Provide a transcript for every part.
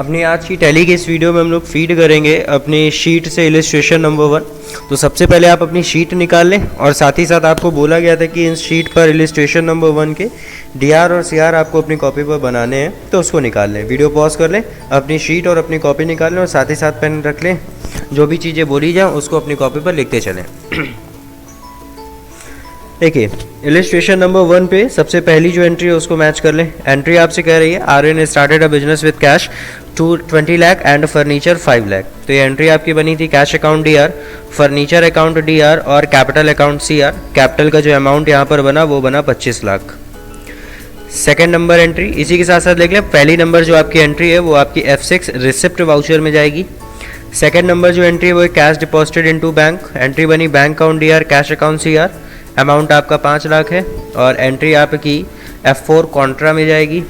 अपनी आज की टैली के इस वीडियो में हम लोग फीड करेंगे अपनी शीट से इलस्ट्रेशन नंबर 1। तो सबसे पहले आप अपनी शीट निकाल लें और साथ ही साथ आपको बोला गया था कि इन शीट पर इलस्ट्रेशन नंबर 1 के डीआर और सीआर आपको अपनी कॉपी पर बनाने हैं, तो उसको निकाल लें। वीडियो पॉज कर लें, अपनी शीट और अपनी कॉपी निकाल लें और साथ ही साथ पेन रख लें। जो भी चीज़ें बोली जाएँ उसको अपनी कॉपी पर लिखते चलें। देखिए, इलस्ट्रेशन नंबर 1 पे सबसे पहली जो एंट्री है उसको मैच कर लें। एंट्री आपसे कह रही है Aryan started a business with cash 20 lakh and furniture 5 lakh. तो ये एंट्री आपकी बनी थी cash account DR, furniture account DR और कैपिटल अकाउंट सीआर। कैपिटल का जो अमाउंट यहाँ पर बना वो बना 25 लाख। सेकेंड नंबर एंट्री इसी के साथ साथ देख लें। पहली नंबर जो आपकी एंट्री है वो आपकी F6 रिसिप्ट वाउचर में जाएगी। सेकेंड नंबर जो एंट्री है वो cash deposited into bank. Entry बनी bank account DR, cash account CR. Amount आपका 5 लाख है और एंट्री आपकी F4 कॉन्ट्रा में जाएगी।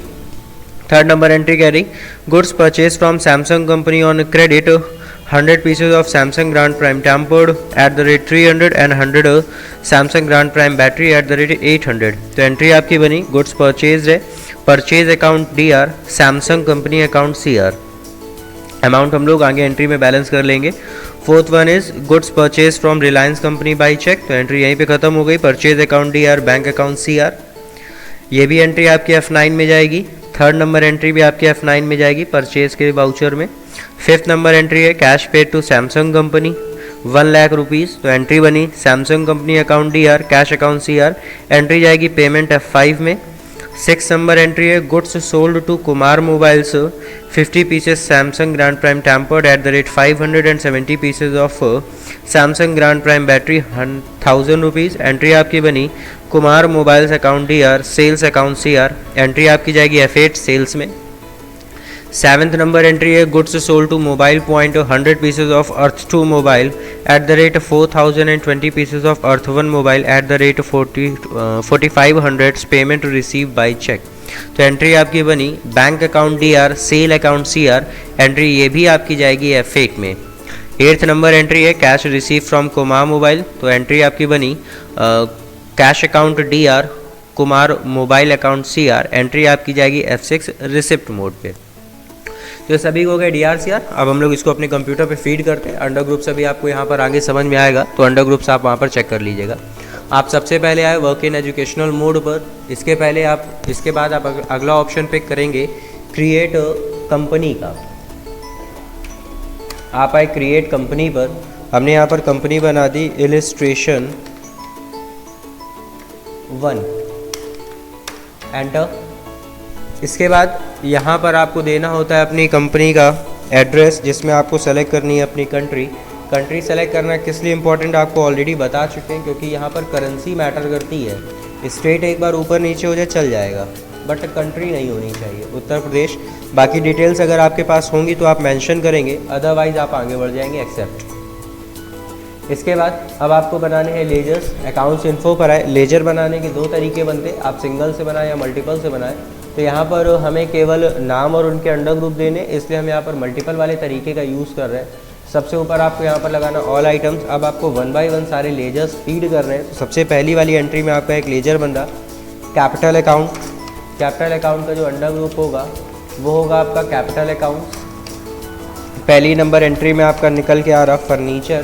थर्ड नंबर एंट्री कह रही goods purchase from Samsung company on credit 100 pieces of Samsung grand prime tempered at the rate 300 and 100 Samsung grand prime battery at the rate 800। तो entry आपकी बनी goods purchase है, purchase account DR, Samsung company account CR. Amount हम लोग आगे entry में balance कर लेंगे। Fourth one is goods purchase from Reliance company by cheque. तो एंट्री यहीं पे खत्म हो गई। Purchase account D R, bank account CR. ये भी एंट्री आपकी F9 में जाएगी। थर्ड नंबर एंट्री भी आपकी F9 में जाएगी परचेज के वाउचर में। फिफ्थ नंबर एंट्री है cash paid to Samsung company 1 lakh rupees. तो एंट्री बनी Samsung company account DR, cash account CR. Entry जाएगी पेमेंट F5 में। सिक्स नंबर एंट्री है goods sold to Kumar mobiles 50 pieces Samsung grand prime tempered at the rate 570 pieces of Samsung grand prime battery 1000 rupees. Entry आपकी बनी Kumar mobiles account DR, sales account CR. Entry आपकी जाएगी F8 sales में। Seventh number entry है goods sold to mobile point 100 pieces of earth 2 mobile at the rate 4020 pieces of earth 1 mobile at the rate 4500 payment receive by cheque. तो entry आपकी बनी bank account DR, sale account CR. Entry ये भी आपकी जाएगी F8 में। Eighth number entry है cash receive from Kumar mobile. तो एंट्री आपकी बनी cash account DR, Kumar mobile account CR. Entry आपकी जाएगी F6 रिसिप्ट मोड पे। तो सभी हो गए डीआर सीआर। अब हम लोग इसको अपने कंप्यूटर पे फीड करते हैं। अंडर ग्रुप सभी आपको यहाँ पर आगे समझ में आएगा, तो अंडर ग्रुप्स आप वहाँ पर चेक कर लीजिएगा। आप सबसे पहले आए वर्क इन एजुकेशनल मोड पर। इसके बाद आप अगला ऑप्शन पिक करेंगे क्रिएट कंपनी का। आप आए क्रिएट कंपनी पर। हमने यहाँ पर कंपनी बना दी इलस्ट्रेशन 1, एंटर। इसके बाद यहाँ पर आपको देना होता है अपनी कंपनी का एड्रेस, जिसमें आपको सेलेक्ट करनी है अपनी कंट्री सेलेक्ट करना किस लिए इंपॉर्टेंट आपको ऑलरेडी बता चुके हैं, क्योंकि यहाँ पर करेंसी मैटर करती है। स्टेट एक बार ऊपर नीचे हो जाए चल जाएगा, बट कंट्री नहीं होनी चाहिए। उत्तर प्रदेश। बाकी डिटेल्स अगर आपके पास होंगी तो आप मेंशन करेंगे, अदरवाइज आप आगे बढ़ जाएंगे एक्सेप्ट। इसके बाद अब आपको बनाने हैं लेजर्स। अकाउंट्स इन्फो पर आए। लेजर बनाने के 2 तरीके बनते हैं, आप सिंगल से बनाएं या मल्टीपल से बनाएं। तो यहाँ पर हमें केवल नाम और उनके अंडर ग्रुप देने, इसलिए हम यहाँ पर मल्टीपल वाले तरीके का यूज़ कर रहे हैं। सबसे ऊपर आपको यहाँ पर लगाना ऑल आइटम्स। अब आपको 1 बाय 1 सारे लेजर्स फीड कर रहे हैं। तो सबसे पहली वाली एंट्री में आपका एक लेजर बन रहा कैपिटल अकाउंट। कैपिटल अकाउंट का जो अंडर ग्रुप होगा वो होगा आपका कैपिटल अकाउंट। पहली नंबर एंट्री में आपका निकल के आ रहा फर्नीचर।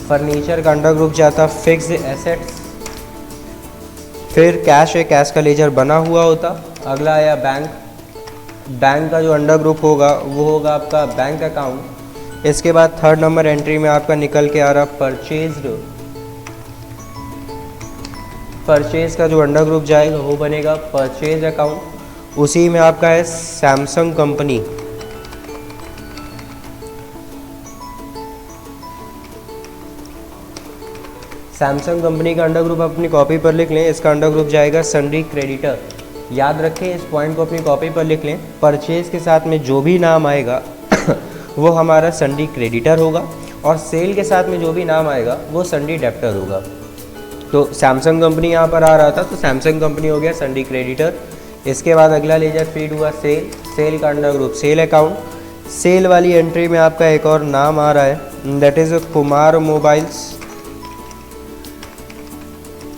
फर्नीचर का अंडर ग्रुप जाता फिक्स्ड एसेट्स। फिर कैश है, कैश का लेजर बना हुआ होता। अगला आया बैंक। बैंक का जो अंडर ग्रुप होगा वो होगा आपका बैंक अकाउंट। इसके बाद थर्ड नंबर एंट्री में आपका निकल के आ रहा परचेज्ड। परचेज का जो अंडर ग्रुप जाएगा वो बनेगा परचेज अकाउंट। उसी में आपका है सैमसंग कंपनी। सैमसंग कंपनी का अंडर ग्रुप अपनी कॉपी पर लिख लें। इसका अंडर ग्रुप जाएगा सन्ड्री क्रेडिटर। याद रखें, इस पॉइंट को अपनी कॉपी पर लिख लें। परचेज के साथ में जो भी नाम आएगा वो हमारा सन्ड्री क्रेडिटर होगा, और सेल के साथ में जो भी नाम आएगा वो सन्ड्री डेप्टर होगा। तो सैमसंग कंपनी यहाँ पर आ रहा था, तो सैमसंग कंपनी हो गया सन्ड्री क्रेडिटर। इसके बाद अगला लेजर फीड हुआ सेल। सेल का under group sale account. Sale वाली एंट्री में आपका एक और नाम आ रहा है, that is Kumar mobiles.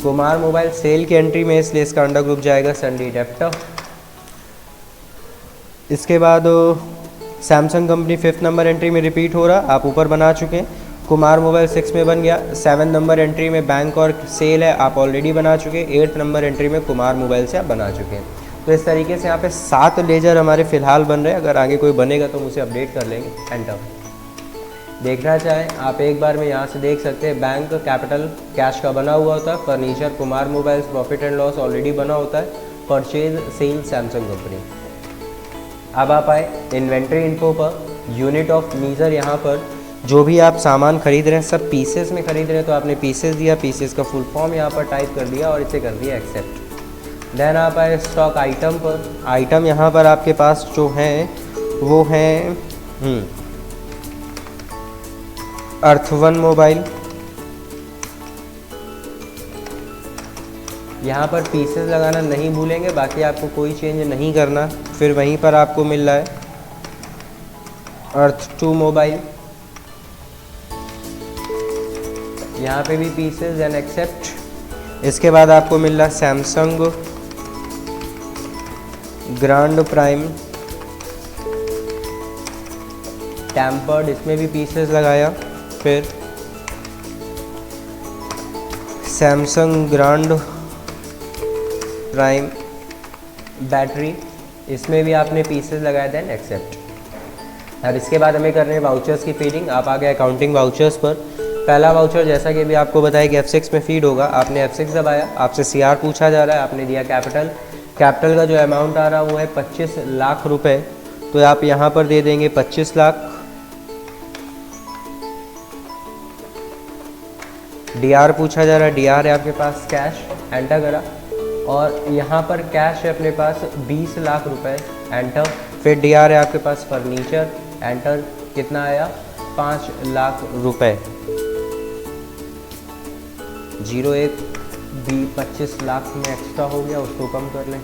Kumar mobile sale की एंट्री में, इसलिए इसका अंडर ग्रुप जाएगा सन्ड्री डेप्टर। इसके बाद Samsung company 5th number entry में रिपीट हो रहा, आप ऊपर बना चुके हैं। कुमार मोबाइल 6 में बन गया। 7 नंबर एंट्री में बैंक और सेल है, आप ऑलरेडी बना चुके हैं। 8th नंबर एंट्री में कुमार मोबाइल से आप बना चुके हैं। तो इस तरीके से यहाँ पे 7 लेजर हमारे फिलहाल बन रहे हैं। अगर आगे कोई बनेगा तो मुझे अपडेट कर लेंगे। एंटर देखना चाहें आप एक बार में यहाँ से देख सकते हैं। बैंक कैपिटल कैश का बना हुआ होता है। Furniture Kumar mobiles profit and loss already बना होता है। Purchase sale Samsung company. अब आप आए इन्वेंट्री इन्फो पर, यूनिट ऑफ मीजर। यहाँ पर जो भी आप सामान खरीद रहे हैं सब पीसेस में खरीद रहे हैं, तो आपने पीसेस दिया, पीसेस का फुल फॉर्म यहाँ पर टाइप कर दिया और इसे कर दिया एक्सेप्ट। देन आप आए स्टॉक आइटम पर। आइटम यहाँ पर आपके पास जो है वो है अर्थवन मोबाइल। यहाँ पर पीसेस लगाना नहीं भूलेंगे, बाकी आपको कोई चेंज नहीं करना। फिर वहीं पर आपको मिल रहा है अर्थ 2 मोबाइल, यहाँ पे भी पीसेस एंड एक्सेप्ट। इसके बाद आपको मिल रहा है सैमसंग ग्रैंड प्राइम टेम्पर्ड, इसमें भी पीसेस लगाया। फिर सैमसंग ग्रैंड प्राइम बैटरी, इसमें भी आपने पीसेस लगाए, देन एक्सेप्ट। अब इसके बाद हमें करने हैं वाउचर्स की फीडिंग। आप आ गए अकाउंटिंग वाउचर्स पर। पहला वाउचर जैसा कि अभी आपको बताया कि F6 में फीड होगा, आपने F6 दबाया, आपसे CR पूछा जा रहा है, आपने दिया कैपिटल। कैपिटल का जो अमाउंट आ रहा है वो है 25 लाख रुपए, तो आप यहाँ पर दे देंगे 25 लाख। DR पूछा जा रहा है, DR है आपके पास कैश, एंटर करा। और यहाँ पर कैश है अपने पास 20 लाख रुपए, एंटर। फिर DR है आपके पास फर्नीचर, एंटर। कितना आया? 5 लाख रुपए। 01 भी 25 लाख में एक्स्ट्रा हो गया, उसको कम कर लें।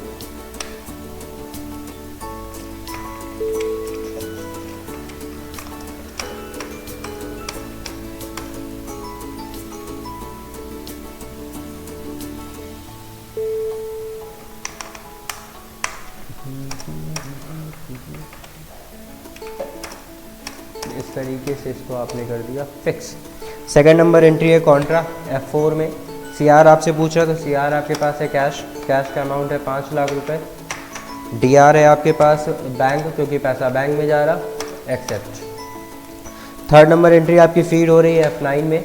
इस तरीके से इसको आपने कर दिया फिक्स। सेकंड नंबर एंट्री है कॉन्ट्रा F4 में। CR आपसे पूछ रहा, तो CR आपके पास है कैश, कैश का अमाउंट है 5 लाख रुपए। DR है आपके पास बैंक, क्योंकि पैसा बैंक में जा रहा, एक्सेप्ट। थर्ड नंबर एंट्री आपकी फीड हो रही है F9 में।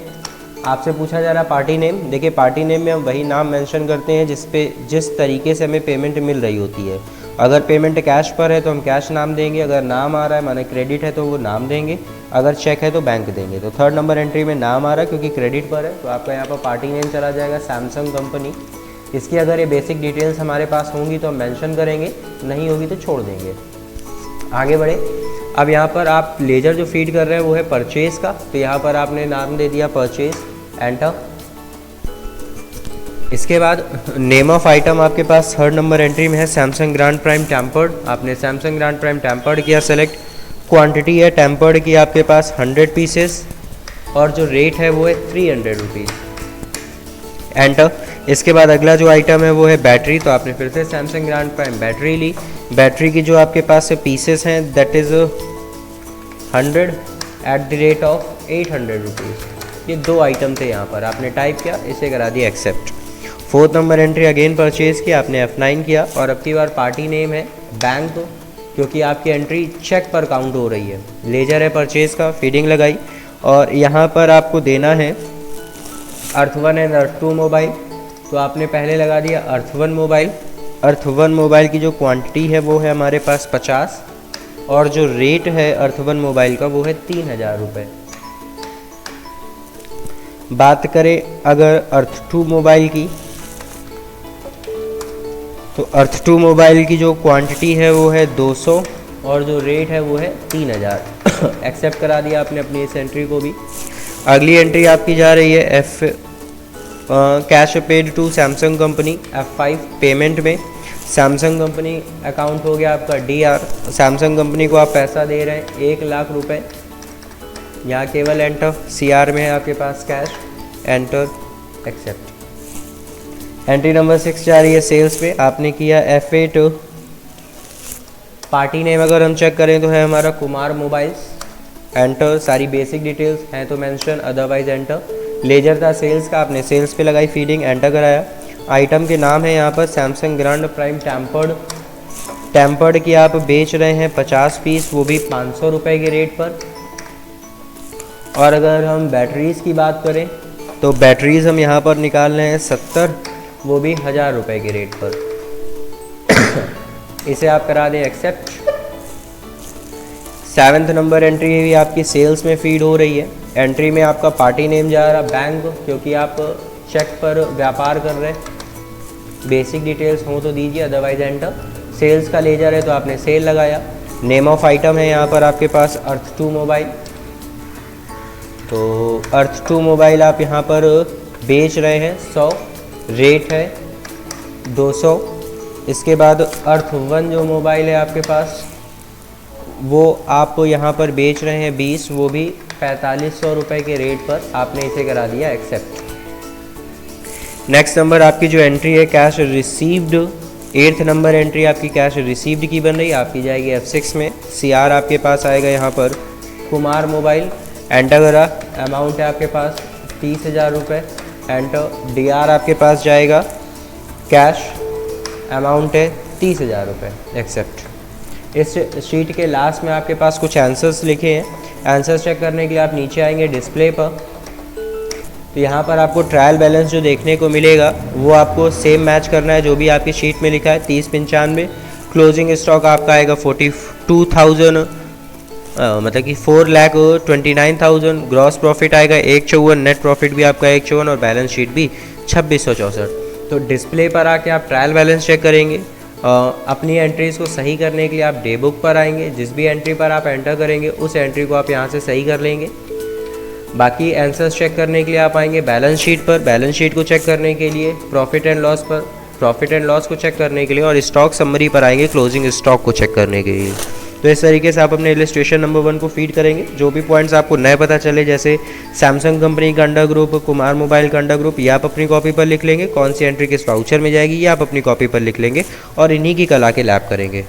आपसे पूछा जा रहा पार्टी नेम। देखिए पार्टी नेम में हम वही नाम मेंशन करते हैं जिस तरीके से हमें पेमेंट मिल रही होती है। अगर पेमेंट कैश पर है तो हम कैश नाम देंगे, अगर नाम आ रहा है माने क्रेडिट है तो वो नाम देंगे, अगर चेक है तो बैंक देंगे। तो थर्ड नंबर एंट्री में नाम आ रहा है क्योंकि क्रेडिट पर है, तो आपका यहाँ पर पार्टी नेम चला जाएगा सैमसंग कंपनी। इसकी अगर ये बेसिक डिटेल्स हमारे पास होंगी तो हम मेंशन करेंगे, नहीं होगी तो छोड़ देंगे। आगे बढ़े। अब यहाँ पर आप लेजर जो फीड कर रहे हैं वो है परचेज का, तो यहाँ पर आपने नाम दे दिया परचेज, एंटर। इसके बाद नेम ऑफ आइटम आपके पास थर्ड नंबर एंट्री में है सैमसंग ग्रैंड प्राइम टेम्पर्ड। आपने सैमसंग ग्रैंड प्राइम टेम्पर्ड किया सेलेक्ट। क्वांटिटी है टेम्पर्ड की आपके पास 100 पीसेस और जो रेट है वो है 300 रुपीज़, एंटर। इसके बाद अगला जो आइटम है वो है बैटरी, तो आपने फिर से सैमसंग ग्रैंड प्राइम बैटरी ली। बैटरी की जो आपके पास से पीसेस हैं that is 100 eight the rate of 800 rupees. ये दो आइटम थे यहाँ पर, आपने टाइप किया, इसे करा दिया accept. Fourth number entry again purchase किया, आपने F9 किया और अब की बार पार्टी नेम है बैंक, क्योंकि आपकी एंट्री चेक पर काउंट हो रही है। लेजर है परचेज का, फीडिंग लगाई और यहाँ पर आपको देना है अर्थ1 एंड अर्थ2 मोबाइल, तो आपने पहले लगा दिया अर्थ1 मोबाइल। अर्थ1 मोबाइल की जो क्वांटिटी है वो है हमारे पास 50 और जो रेट है अर्थ1 मोबाइल का वो है 3000 रुपये। बात करें अगर अर्थ2 मोबाइल की, तो अर्थ2 मोबाइल की जो क्वांटिटी है वो है 200 और जो रेट है वो है 3000। एक्सेप्ट करा दिया आपने अपनी इस एंट्री को भी। अगली एंट्री आपकी जा रही है cash paid to Samsung company F5 payment में। सैमसंग कंपनी अकाउंट हो गया आपका DR। सैमसंग कंपनी को आप पैसा दे रहे हैं 1 लाख रुपए, यहाँ केवल एंटर। CR में है आपके पास cash, enter, accept. Entry number 6 जा रही है सेल्स पे, आपने किया F8 पार्टी नेम अगर हम चेक करें तो है हमारा कुमार मोबाइल्स। एंटर, सारी बेसिक डिटेल्स हैं तो मेंशन, अदरवाइज एंटर। लेजर था सेल्स का, आपने सेल्स पे लगाई फीडिंग, एंटर कराया। आइटम के नाम है यहाँ पर सैमसंग ग्रैंड प्राइम टेम्पर्ड की आप बेच रहे हैं 50 पीस, वो भी 500 रुपये के रेट पर। और अगर हम बैटरीज़ की बात करें तो बैटरीज़ हम यहाँ पर निकाल रहे हैं 70, वो भी 1000 रुपये के रेट पर। इसे आप करा दें एक्सेप्ट। 7th नंबर एंट्री भी आपकी सेल्स में फीड हो रही है। एंट्री में आपका पार्टी नेम जा रहा बैंक, क्योंकि आप चेक पर व्यापार कर रहे हैं। बेसिक डिटेल्स हो तो दीजिए, अदरवाइज एंटर। सेल्स का लेजर है तो आपने सेल लगाया। नेम ऑफ आइटम है यहाँ पर आपके पास अर्थ 2 मोबाइल, तो अर्थ 2 मोबाइल आप यहाँ पर बेच रहे हैं 100, रेट है 200। इसके बाद अर्थ 1 जो मोबाइल है आपके पास वो आप यहाँ पर बेच रहे हैं 20, वो भी 4500 रुपये के रेट पर। आपने इसे करा दिया एक्सेप्ट। नेक्स्ट नंबर आपकी जो एंट्री है cash received, 8th number entry आपकी कैश रिसीव्ड की बन रही है, आपकी जाएगी F6 में। CR आपके पास आएगा यहाँ पर कुमार मोबाइल, एंटर करा। अमाउंट है आपके पास 30,000 रुपये, एंटर। DR आपके पास जाएगा कैश, अमाउंट है 30,000 रुपये, एक्सेप्ट। इस शीट के लास्ट में आपके पास कुछ आंसर्स लिखे हैं। आंसर्स चेक करने के लिए आप नीचे आएंगे डिस्प्ले पर, तो यहाँ पर आपको ट्रायल बैलेंस जो देखने को मिलेगा वो आपको सेम मैच करना है जो भी आपकी शीट में लिखा है 3095। क्लोजिंग स्टॉक आपका आएगा 42,000, मतलब कि 4,29,000। ग्रॉस प्रॉफिट आएगा 154, नेट प्रॉफिट भी आपका 154 और बैलेंस शीट भी 2664। तो डिस्प्ले पर आके आप ट्रायल बैलेंस चेक करेंगे। अपनी एंट्रीज़ को सही करने के लिए आप डे बुक पर आएंगे, जिस भी एंट्री पर आप एंटर करेंगे उस एंट्री को आप यहाँ से सही कर लेंगे। बाकी आंसर्स चेक करने के लिए आप आएंगे बैलेंस शीट पर, बैलेंस शीट को चेक करने के लिए प्रॉफिट एंड लॉस पर, प्रॉफिट एंड लॉस को चेक करने के लिए, और स्टॉक समरी पर आएंगे क्लोजिंग स्टॉक को चेक करने के लिए। तो इस तरीके से आप अपने इलस्ट्रेशन नंबर 1 को फीड करेंगे। जो भी पॉइंट्स आपको नए पता चले, जैसे सैमसंग कंपनी का अंडर ग्रुप, कुमार मोबाइल का अंडर ग्रुप, ये आप अपनी कॉपी पर लिख लेंगे। कौन सी एंट्री किस वाउचर में जाएगी ये आप अपनी कॉपी पर लिख लेंगे और इन्हीं की कल आके लैप करेंगे।